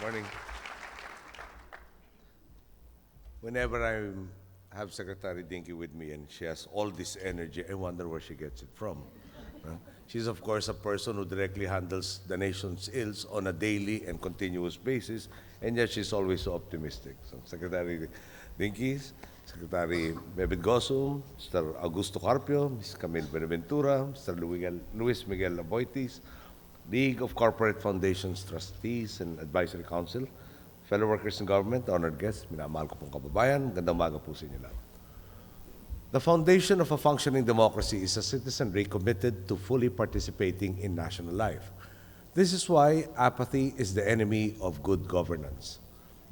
Morning. Whenever I have Secretary Dinky with me and she has all this energy, I wonder where she gets it from. She's, of course, a person who directly handles the nation's ills on a daily and continuous basis, and yet she's always so optimistic. So, Secretary Dinky, Secretary Bebit Gosum, Mr. Augusto Carpio, Ms. Camille Benaventura, Mr. Luis Miguel Aboitis, League of Corporate Foundations Trustees and Advisory Council, fellow workers in government, honored guests, minamahal ko pong kababayan, gandang umaga po sa inyo lahat. The foundation of a functioning democracy is a citizenry committed to fully participating in national life. This is why apathy is the enemy of good governance.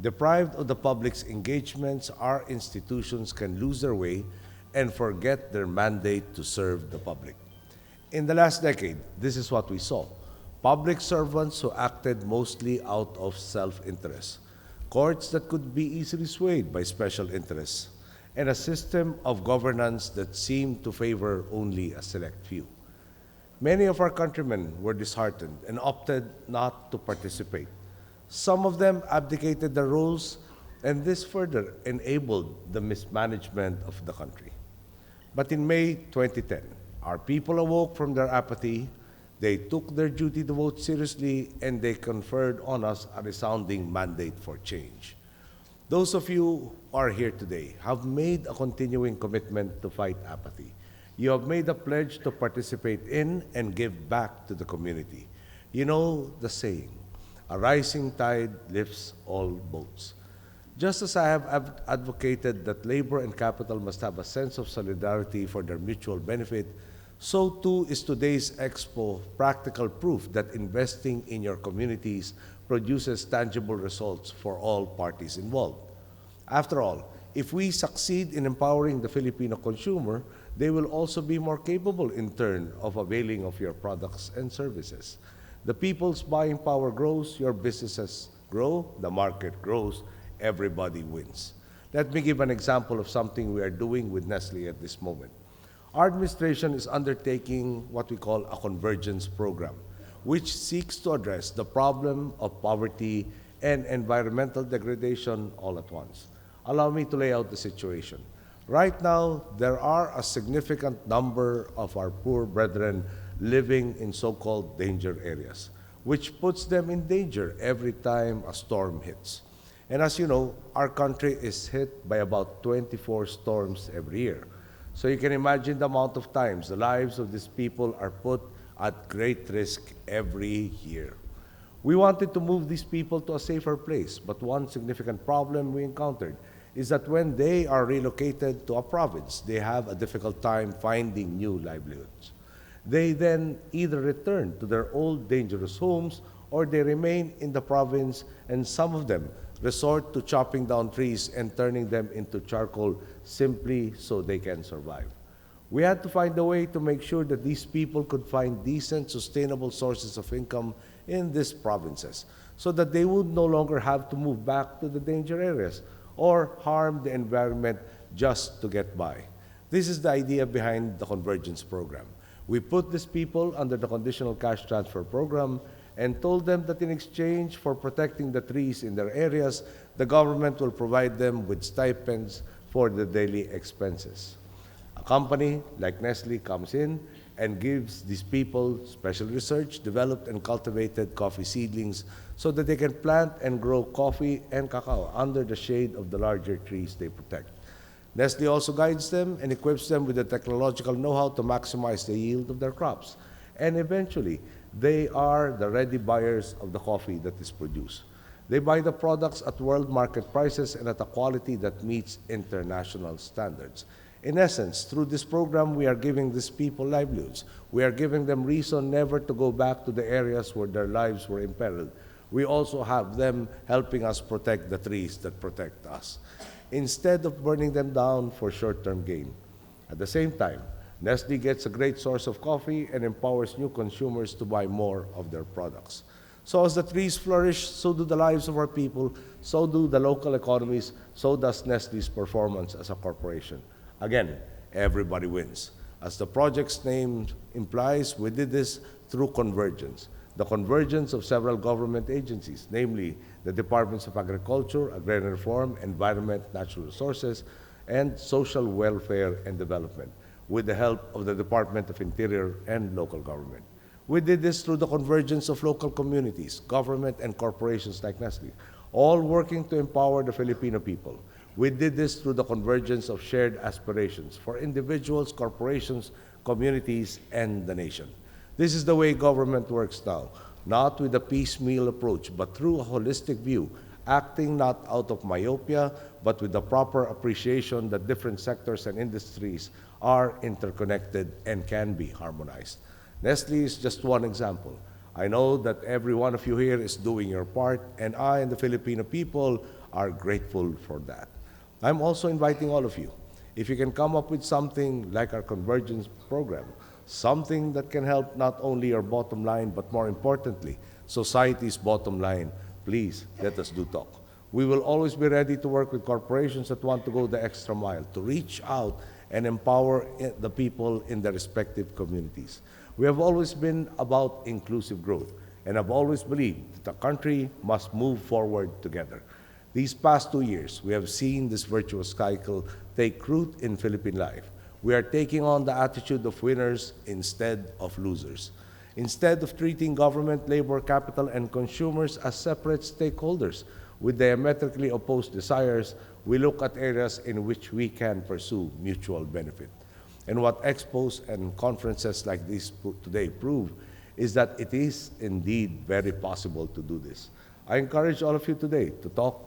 Deprived of the public's engagements, our institutions can lose their way and forget their mandate to serve the public. In the last decade, this is what we saw. Public servants who acted mostly out of self-interest, courts that could be easily swayed by special interests, and a system of governance that seemed to favor only a select few. Many of our countrymen were disheartened and opted not to participate. Some of them abdicated their roles, and this further enabled the mismanagement of the country. But in May 2010, our people awoke from their apathy. They took their duty to vote seriously, and they conferred on us a resounding mandate for change. Those of you who are here today have made a continuing commitment to fight apathy. You have made a pledge to participate in and give back to the community. You know the saying, a rising tide lifts all boats. Just as I have advocated that labor and capital must have a sense of solidarity for their mutual benefit, so too is today's Expo practical proof that investing in your communities produces tangible results for all parties involved. After all, if we succeed in empowering the Filipino consumer, they will also be more capable in turn of availing of your products and services. The people's buying power grows, your businesses grow, the market grows, everybody wins. Let me give an example of something we are doing with Nestle at this moment. Our administration is undertaking what we call a Convergence program, which seeks to address the problem of poverty and environmental degradation all at once. Allow me to lay out the situation. Right now, there are a significant number of our poor brethren living in so-called danger areas, which puts them in danger every time a storm hits. And as you know, our country is hit by about 24 storms every year. So you can imagine the amount of times the lives of these people are put at great risk every year. We wanted to move these people to a safer place, but one significant problem we encountered is that when they are relocated to a province, they have a difficult time finding new livelihoods. They then either return to their old dangerous homes or they remain in the province, and some of them resort to chopping down trees and turning them into charcoal simply so they can survive. We had to find a way to make sure that these people could find decent, sustainable sources of income in these provinces so that they would no longer have to move back to the danger areas or harm the environment just to get by. This is the idea behind the Convergence program. We put these people under the conditional cash transfer program and told them that in exchange for protecting the trees in their areas, the government will provide them with stipends for the daily expenses. A company like Nestle comes in and gives these people special research, developed and cultivated coffee seedlings so that they can plant and grow coffee and cacao under the shade of the larger trees they protect. Nestle also guides them and equips them with the technological know-how to maximize the yield of their crops. And eventually, they are the ready buyers of the coffee that is produced. They buy the products at world market prices and at a quality that meets international standards. In essence, through this program, we are giving these people livelihoods. We are giving them reason never to go back to the areas where their lives were imperiled. We also have them helping us protect the trees that protect us, instead of burning them down for short-term gain. At the same time, Nestle gets a great source of coffee and empowers new consumers to buy more of their products. So as the trees flourish, so do the lives of our people, so do the local economies, so does Nestle's performance as a corporation. Again, everybody wins. As the project's name implies, we did this through convergence. the convergence of several government agencies, namely the Departments of Agriculture, Agrarian Reform, Environment, Natural Resources, and Social Welfare and Development, with the help of the Department of Interior and local government. We did this through the convergence of local communities, government, and corporations like Nestle, all working to empower the Filipino people. We did this through the convergence of shared aspirations for individuals, corporations, communities, and the nation. This is the way government works now, not with a piecemeal approach, but through a holistic view, acting not out of myopia, but with the proper appreciation that different sectors and industries are interconnected and can be harmonized. Nestle is just one example. I know that every one of you here is doing your part, and I and the Filipino people are grateful for that. I'm also inviting all of you, if you can come up with something like our Convergence program, something that can help not only your bottom line, but more importantly, society's bottom line, please let us do talk. We will always be ready to work with corporations that want to go the extra mile, to reach out and empower the people in their respective communities. We have always been about inclusive growth, and I've always believed that the country must move forward together. These past 2 years, we have seen this virtuous cycle take root in Philippine life. We are taking on the attitude of winners instead of losers. Instead of treating government, labor, capital, and consumers as separate stakeholders with diametrically opposed desires, we look at areas in which we can pursue mutual benefit. And what expos and conferences like this today prove is that it is indeed very possible to do this. I encourage all of you today to talk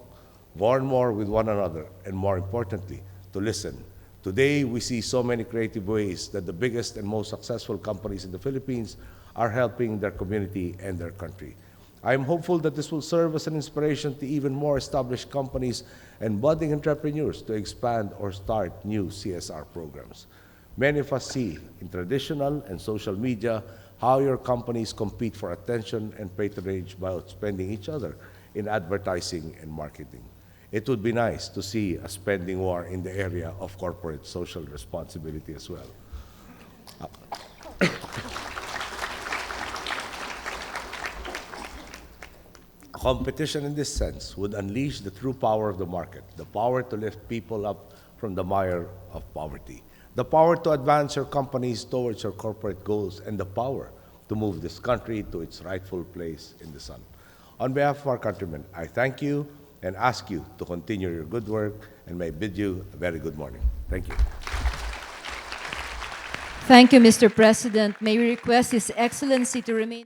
more and more with one another, and more importantly, to listen. Today, we see so many creative ways that the biggest and most successful companies in the Philippines are helping their community and their country. I am hopeful that this will serve as an inspiration to even more established companies and budding entrepreneurs to expand or start new CSR programs. Many of us see in traditional and social media how your companies compete for attention and patronage by outspending each other in advertising and marketing. It would be nice to see a spending war in the area of corporate social responsibility as well. Competition in this sense would unleash the true power of the market, the power to lift people up from the mire of poverty, the power to advance your companies towards your corporate goals, and the power to move this country to its rightful place in the sun. On behalf of our countrymen, I thank you and ask you to continue your good work, and may bid you a very good morning. Thank you. Thank you, Mr. President. May we request His Excellency to remain